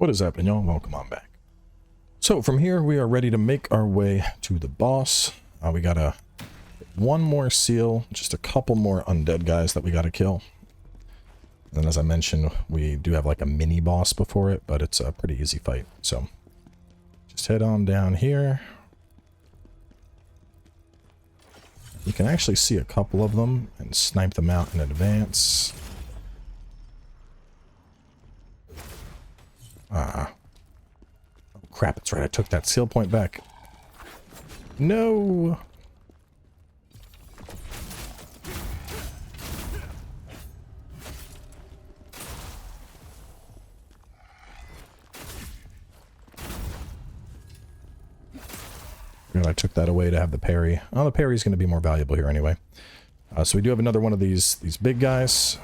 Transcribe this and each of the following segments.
What is happening, y'all? Welcome on back. So from here, we are ready to make our way to the boss. We got one more seal, just a couple more undead guys that we got to kill. And as I mentioned, we do have like a mini boss before it, but it's a pretty easy fight. So just head on down here. You can actually see a couple of them and snipe them out in advance. Oh crap, that's right, I took that seal point back. No! And I took that away to have the parry. Oh, the parry's going to be more valuable here anyway. So we do have another one of these big guys.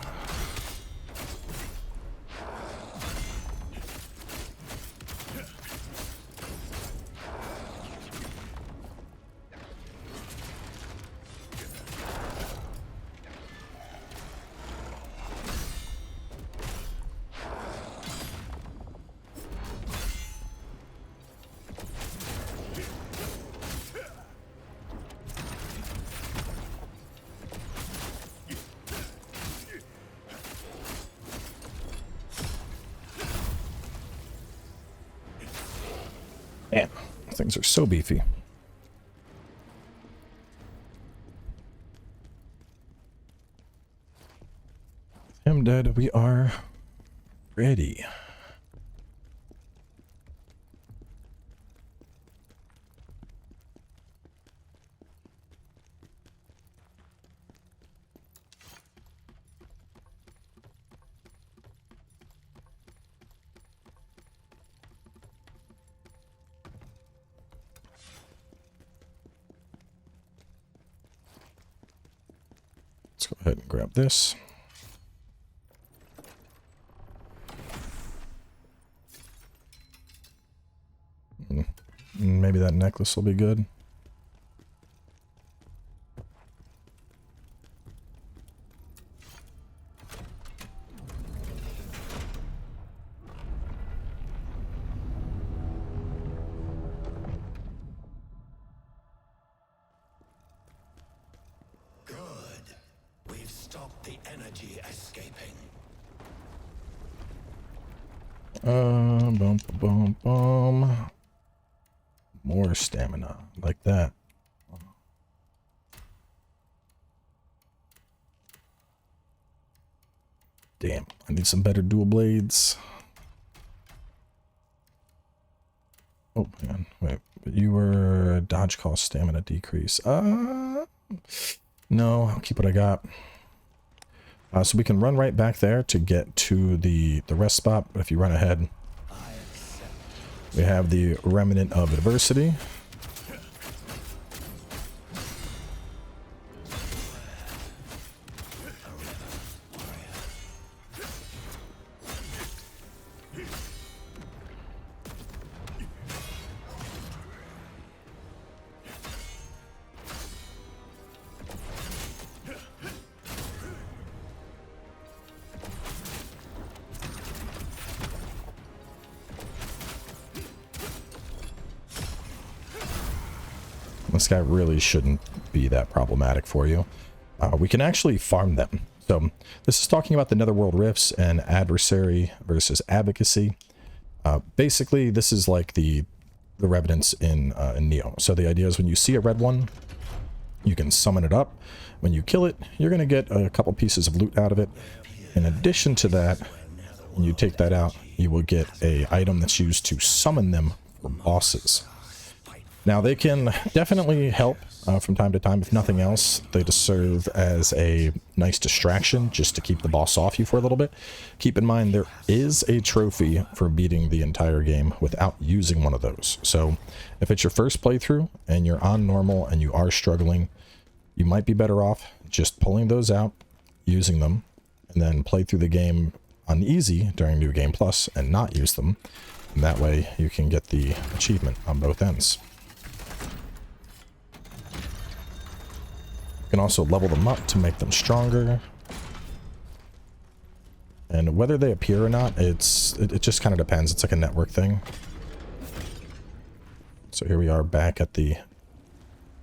Man, things are so beefy. Him dead, we are ready. Let's go ahead and grab this. Maybe that necklace will be good. Boom. More stamina, like that. Damn, I need some better dual blades. Oh, man, wait, but you were dodge cost stamina decrease. No, I'll keep what I got. So we can run right back there to get to the rest spot, but if you run ahead, we have the remnant of adversity. This guy really shouldn't be that problematic for you. We can actually farm them. So this is talking about the Netherworld rifts and adversary versus advocacy. Basically, this is like the revenants in Neo. So the idea is when you see a red one, you can summon it up. When you kill it, you're going to get a couple pieces of loot out of it. In addition to that, when you take that out, you will get a item that's used to summon them for bosses. Now, they can definitely help from time to time. If nothing else, they just serve as a nice distraction just to keep the boss off you for a little bit. Keep in mind, there is a trophy for beating the entire game without using one of those. So if it's your first playthrough and you're on normal and you are struggling, you might be better off just pulling those out, using them, and then play through the game on easy during New Game Plus and not use them. And that way you can get the achievement on both ends. You can also level them up to make them stronger. And whether they appear or not, it just kind of depends. It's like a network thing. So here we are back at the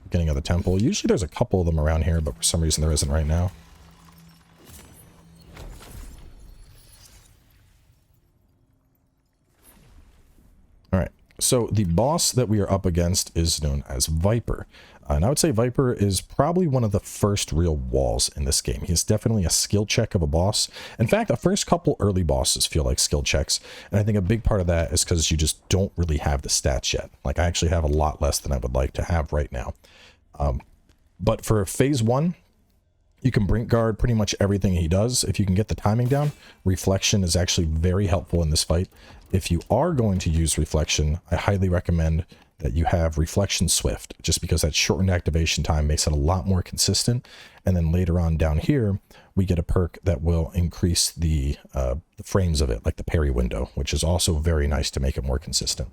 beginning of the temple. Usually there's a couple of them around here, but for some reason there isn't right now. Alright, so the boss that we are up against is known as Viper. And I would say Viper is probably one of the first real walls in this game. He's definitely a skill check of a boss. In fact, the first couple early bosses feel like skill checks. And I think a big part of that is because you just don't really have the stats yet. Like, I actually have a lot less than I would like to have right now. But for phase 1, you can brink guard pretty much everything he does. If you can get the timing down, reflection is actually very helpful in this fight. If you are going to use reflection, I highly recommend that you have reflection swift, just because that shortened activation time makes it a lot more consistent. And then later on down here, we get a perk that will increase the frames of it, like the parry window, which is also very nice to make it more consistent.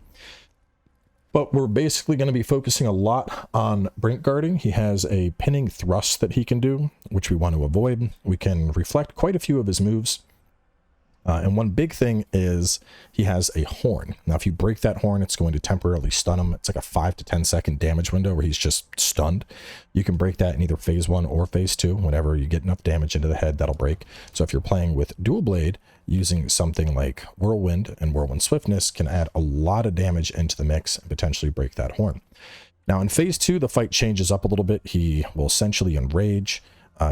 But we're basically going to be focusing a lot on brink guarding. He has a pinning thrust that he can do, which we want to avoid. We can reflect quite a few of his moves. And one big thing is he has a horn. Now, if you break that horn, it's going to temporarily stun him. It's like a 5 to 10 second damage window where he's just stunned. You can break that in either phase 1 or phase 2. Whenever you get enough damage into the head, that'll break. So if you're playing with dual blade, using something like Whirlwind and Whirlwind Swiftness can add a lot of damage into the mix and potentially break that horn. Now, in phase 2, the fight changes up a little bit. He will essentially enrage.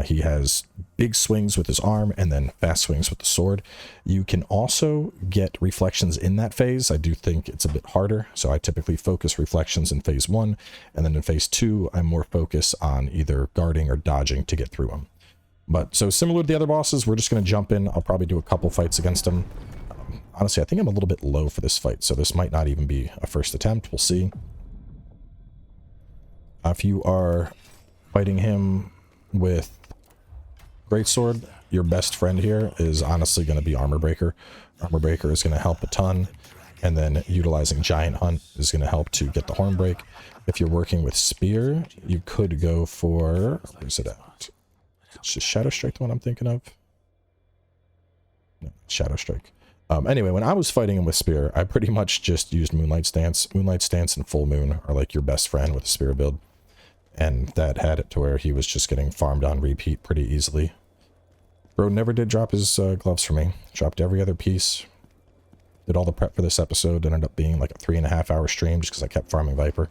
He has big swings with his arm and then fast swings with the sword. You can also get reflections in that phase. I do think it's a bit harder, so I typically focus reflections in phase 1, and then in phase 2, I'm more focused on either guarding or dodging to get through them. But so similar to the other bosses, we're just going to jump in. I'll probably do a couple fights against him. Honestly, I think I'm a little bit low for this fight, so this might not even be a first attempt. We'll see. If you are fighting him with Greatsword, your best friend here is honestly going to be Armor Breaker. Armor Breaker is going to help a ton, and then utilizing Giant Hunt is going to help to get the horn break. If you're working with Spear, you could go for... where's it at? Is Shadow Strike the one I'm thinking of? No, Shadow Strike. Anyway, when I was fighting him with Spear, I pretty much just used Moonlight Stance. Moonlight Stance and Full Moon are like your best friend with the Spear build. And that had it to where he was just getting farmed on repeat pretty easily. Bro never did drop his gloves for me. Dropped every other piece. Did all the prep for this episode. Ended up being like a 3.5 hour stream just because I kept farming Viper.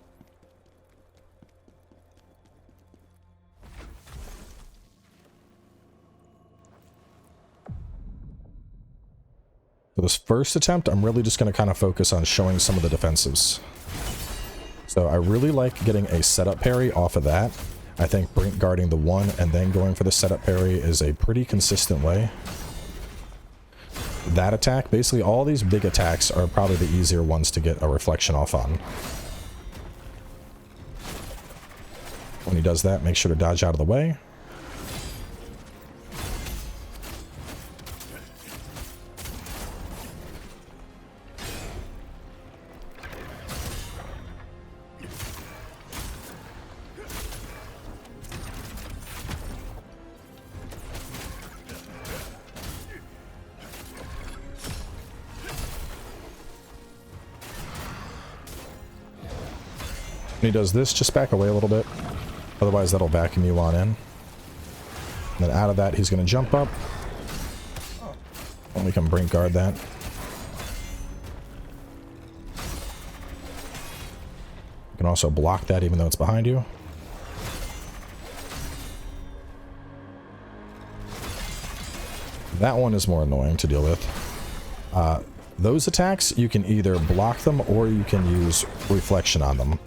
For this first attempt, I'm really just going to kind of focus on showing some of the defensives. So I really like getting a setup parry off of that. I think brink guarding the one and then going for the setup parry is a pretty consistent way. That attack, basically all these big attacks are probably the easier ones to get a reflection off on. When he does that, make sure to dodge out of the way. When he does this, just back away a little bit. Otherwise, that'll vacuum you on in. And then out of that, he's going to jump up. And we can brink guard that. You can also block that even though it's behind you. That one is more annoying to deal with. Those attacks, you can either block them or you can use reflection on them.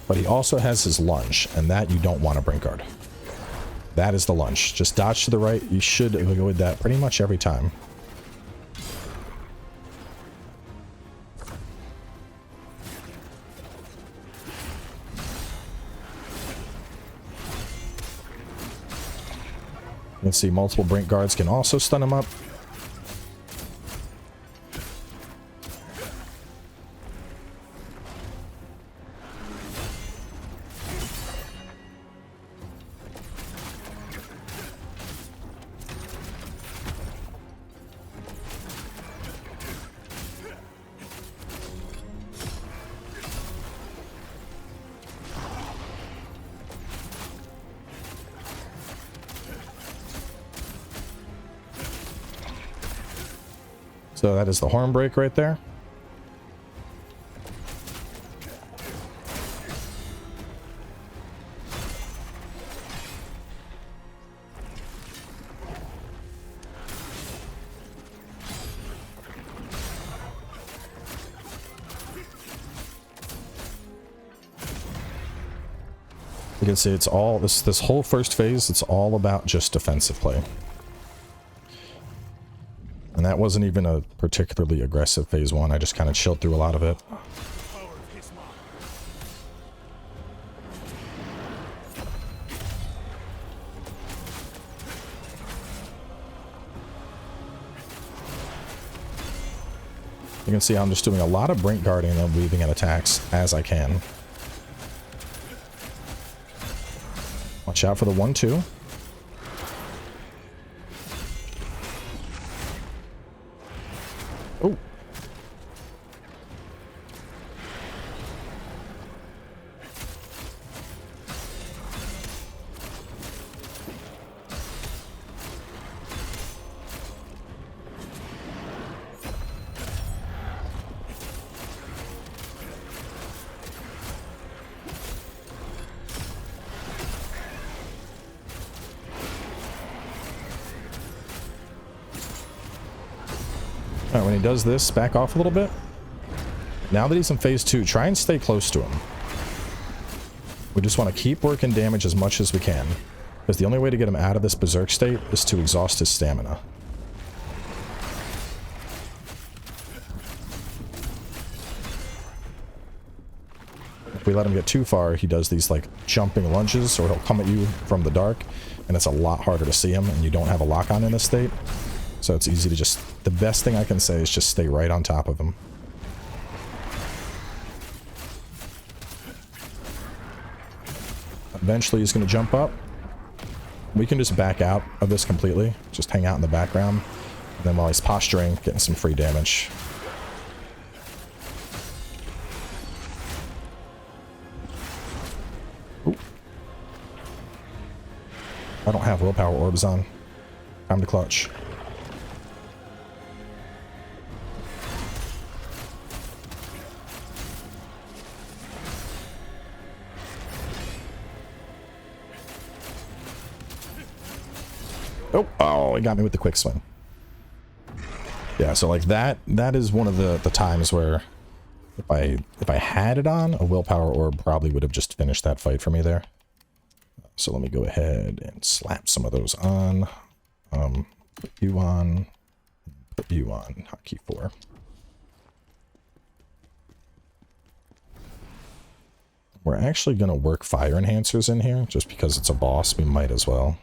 But he also has his lunge, and that you don't want to brink guard. That is the lunge. Just dodge to the right. You should avoid that pretty much every time. You can see multiple brink guards can also stun him up. So that is the horn break right there. You can see it's all this whole first phase, it's all about just defensive play. And that wasn't even a particularly aggressive phase 1. I just kind of chilled through a lot of it. You can see I'm just doing a lot of brink guarding and weaving in attacks as I can. Watch out for the 1-2. Oh. Alright, when he does this, back off a little bit. Now that he's in phase 2, try and stay close to him. We just want to keep working damage as much as we can, because the only way to get him out of this berserk state is to exhaust his stamina. If we let him get too far, he does these like jumping lunges, or he'll come at you from the dark, and it's a lot harder to see him, and you don't have a lock-on in this state. So it's easy to just... The best thing I can say is just stay right on top of him. Eventually he's going to jump up. We can just back out of this completely. Just hang out in the background. And then while he's posturing, getting some free damage. Ooh. I don't have willpower orbs on. Time to clutch. Oh, he got me with the quick swing. Yeah, so like that is one of the times where if I had it on, a willpower orb probably would have just finished that fight for me there. So let me go ahead and slap some of those on. Put you on, hotkey 4. We're actually going to work fire enhancers in here, just because it's a boss, we might as well.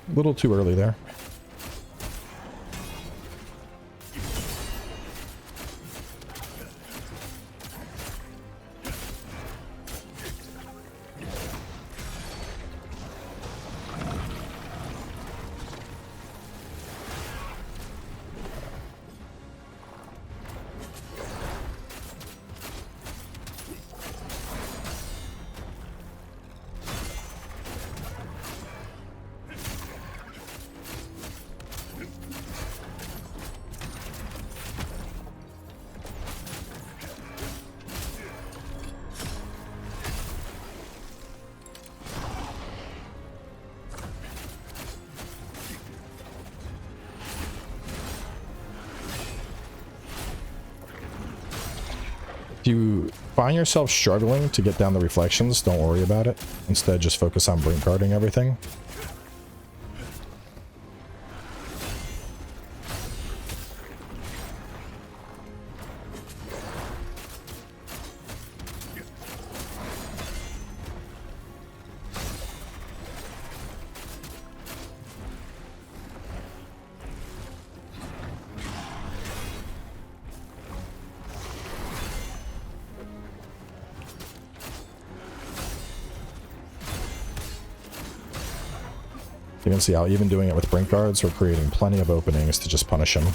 A little too early there. If you find yourself struggling to get down the reflections, don't worry about it. Instead, just focus on brink guarding everything. You can see how even doing it with brink guards, we're creating plenty of openings to just punish him.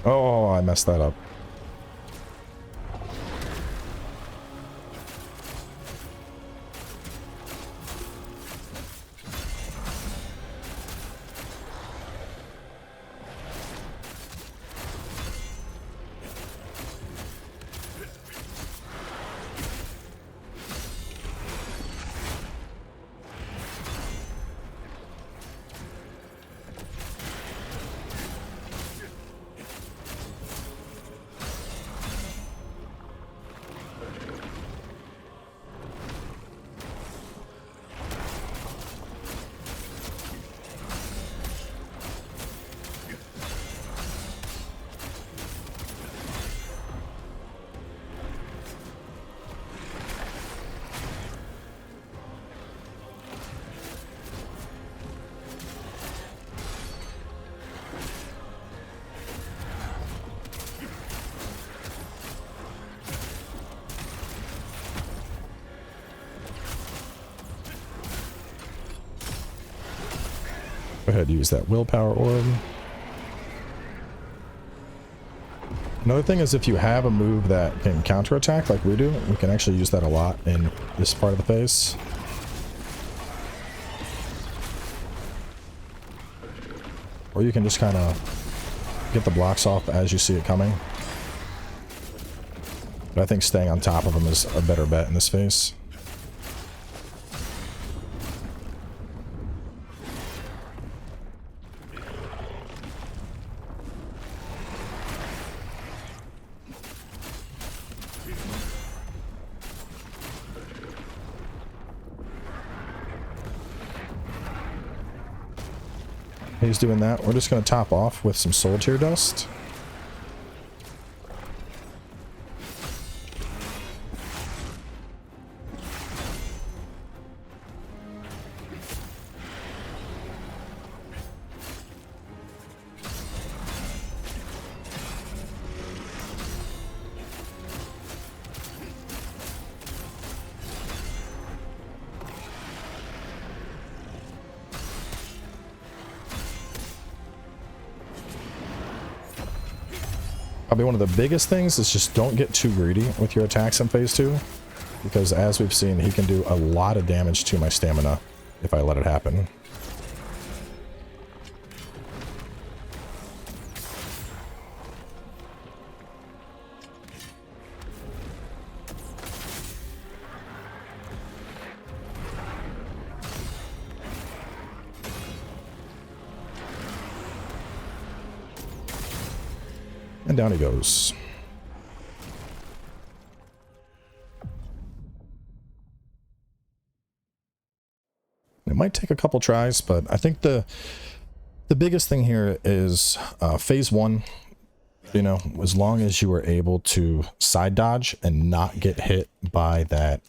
Oh, I messed that up. Go ahead and use that willpower orb. Another thing is if you have a move that can counterattack like we do, we can actually use that a lot in this part of the phase. Or you can just kind of get the blocks off as you see it coming. But I think staying on top of them is a better bet in this phase. He's doing that. We're just going to top off with some soul tear dust. Probably one of the biggest things is just don't get too greedy with your attacks in phase 2, because as we've seen, he can do a lot of damage to my stamina if I let it happen. And down he goes. It might take a couple tries, but I think the biggest thing here is phase 1, you know, as long as you are able to side dodge and not get hit by that,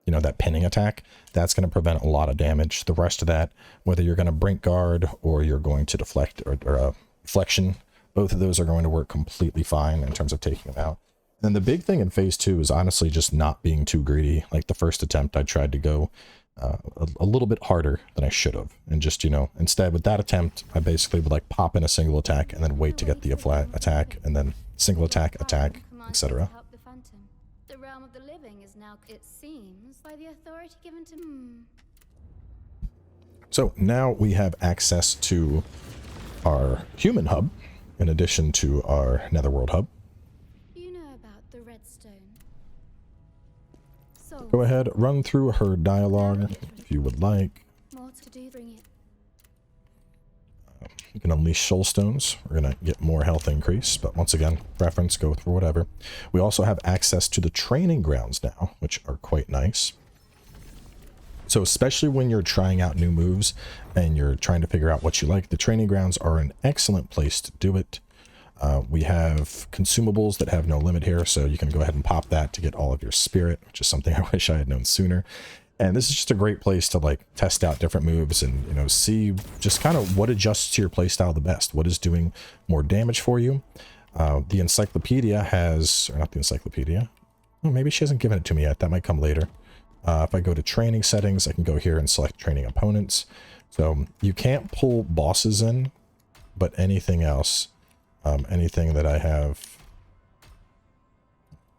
you know, that pinning attack, that's going to prevent a lot of damage. The rest of that, whether you're going to brink guard or you're going to deflect or flexion, both of those are going to work completely fine in terms of taking them out. And the big thing in phase 2 is honestly just not being too greedy. Like the first attempt, I tried to go a little bit harder than I should have. And just, you know, instead with that attempt, I basically would like pop in a single attack and then wait to get the flat attack and then single attack, etc. The realm of the living is now, it seems, by the authority given to... So now we have access to our human hub, in addition to our Netherworld hub. You know about the redstone. So Go ahead, run through her dialogue if you would like. more to do, bring it. You can unleash soul stones. We're going to get more health increase, but once again, preference, go for whatever. We also have access to the training grounds now, which are quite nice. So especially when you're trying out new moves and you're trying to figure out what you like, the training grounds are an excellent place to do it. We have consumables that have no limit here, so you can go ahead and pop that to get all of your spirit, which is something I wish I had known sooner. And this is just a great place to like test out different moves and, you know, see just kind of what adjusts to your playstyle the best, what is doing more damage for you. The encyclopedia has, or not the encyclopedia, oh, maybe she hasn't given it to me yet, that might come later. If I go to training settings, I can go here and select training opponents. So you can't pull bosses in, but anything else, anything that I have,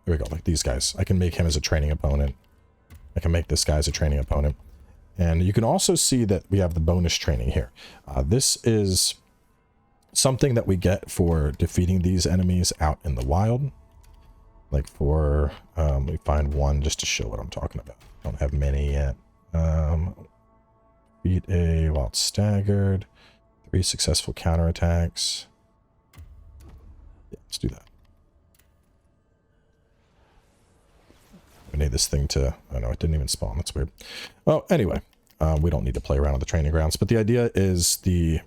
here we go, like these guys, I can make him as a training opponent. I can make this guy as a training opponent. And you can also see that we have the bonus training here. This is something that we get for defeating these enemies out in the wild. Like for, let me find one just to show what I'm talking about. I don't have many yet. Beat a while it's staggered. 3 successful counterattacks. Yeah, let's do that. I need this thing to, oh no, it didn't even spawn. That's weird. Well, anyway, we don't need to play around with the training grounds, but the idea is the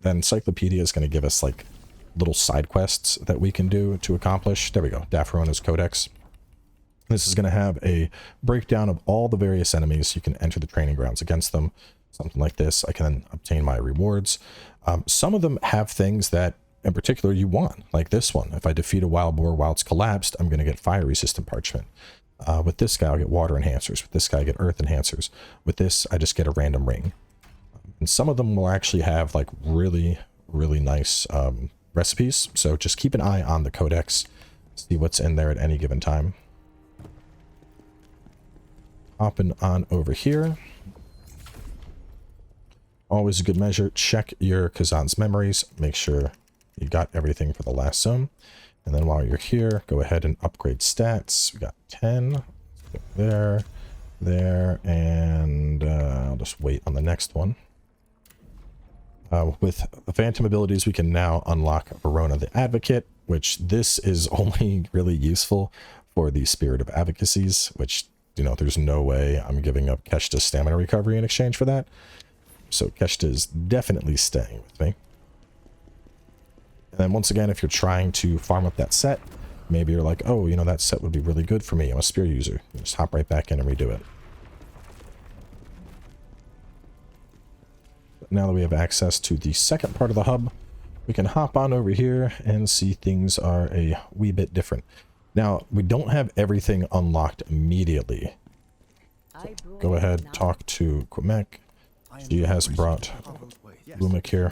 encyclopedia is going to give us like little side quests that we can do to accomplish. There we go. Daferona's Codex. This is going to have a breakdown of all the various enemies. You can enter the training grounds against them. Something like this. I can obtain my rewards. Some of them have things that in particular you want, like this one. If I defeat a wild boar while it's collapsed, I'm going to get fire resistant parchment. With this guy, I'll get water enhancers. With this guy, I get earth enhancers. With this, I just get a random ring. And some of them will actually have like really, really nice recipes. So just keep an eye on the codex, see what's in there at any given time. Hopping on over here. Always a good measure. Check your Khazan's memories. Make sure you got everything for the last zone. And then while you're here, go ahead and upgrade stats. We got 10. There, and I'll just wait on the next one. With the Phantom abilities, we can now unlock Verona the Advocate, which this is only really useful for the Spirit of Advocacies, which, you know, there's no way I'm giving up Keshta's stamina recovery in exchange for that. So Keshta is definitely staying with me. And then once again, if you're trying to farm up that set, maybe you're like, oh, you know, that set would be really good for me. I'm a spear user. You just hop right back in and redo it. But now that we have access to the second part of the hub, we can hop on over here and see things are a wee bit different. Now, we don't have everything unlocked immediately. So go ahead, talk to Quimek. She has brought Lumic here.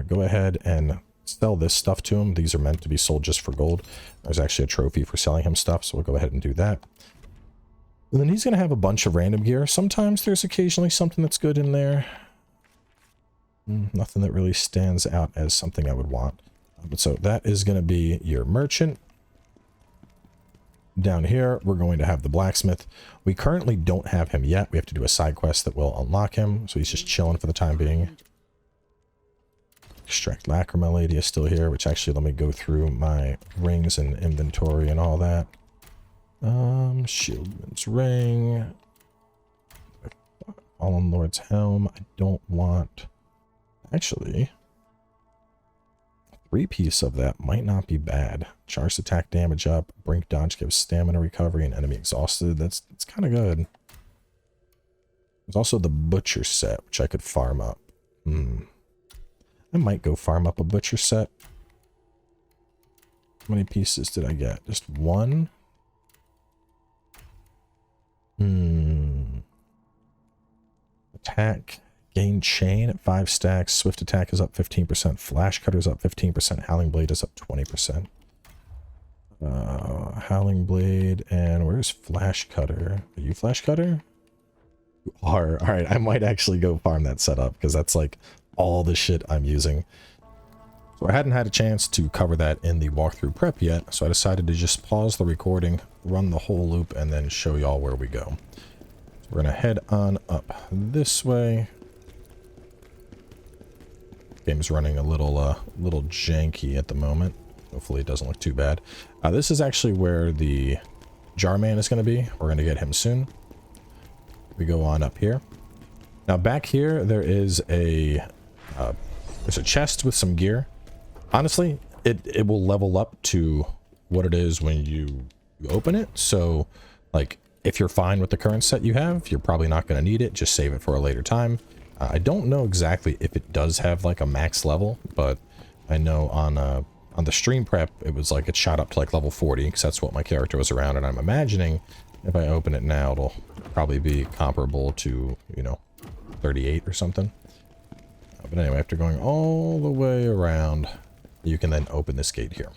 Go ahead and sell this stuff to him. These are meant to be sold just for gold. There's actually a trophy for selling him stuff, so we'll go ahead and do that. And then he's going to have a bunch of random gear. Sometimes there's occasionally something that's good in there. Nothing that really stands out as something I would want. But so that is going to be your merchant. Down here, we're going to have the blacksmith. We currently don't have him yet. We have to do a side quest that will unlock him. So he's just chilling for the time being. Extract Lacrima Lady is still here, which actually, let me go through my rings and inventory and all that. Shieldman's Ring. Fallen Lord's Helm. I don't want... Actually... 3-piece of that might not be bad. Charged attack damage up. Brink dodge gives stamina recovery and enemy exhausted. That's kind of good. There's also the butcher set, which I could farm up. I might go farm up a butcher set. How many pieces did I get? Just one? Attack. Gain chain at 5 stacks. Swift attack is up 15%. Flash cutter is up 15%. Howling blade is up 20%. Howling blade. And where's flash cutter? Are you flash cutter? You are. All right. I might actually go farm that setup because that's like all the shit I'm using. So I hadn't had a chance to cover that in the walkthrough prep yet. So I decided to just pause the recording, run the whole loop, and then show y'all where we go. So we're going to head on up this way. Game's running a little janky at the moment. Hopefully it doesn't look too bad. This is actually where the jar man is going to be. We're going to get him soon. We go on up here. Now back here there is a there's a chest with some gear. honestly, it will level up to what it is when you open it. So like if you're fine with the current set you have, you're probably not going to need it. Just save it for a later time. I don't know exactly if it does have like a max level, but I know on the stream prep it was like it shot up to like level 40 because that's what my character was around, and I'm imagining if I open it now it'll probably be comparable to, you know, 38 or something. But anyway, after going all the way around, you can then open this gate here.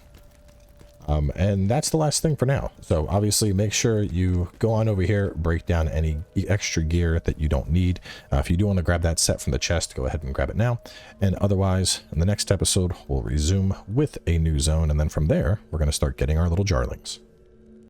And that's the last thing for now. So obviously make sure you go on over here, break down any extra gear that you don't need. If you do want to grab that set from the chest, go ahead and grab it now. And otherwise, in the next episode, we'll resume with a new zone. And then from there, we're going to start getting our little jarlings.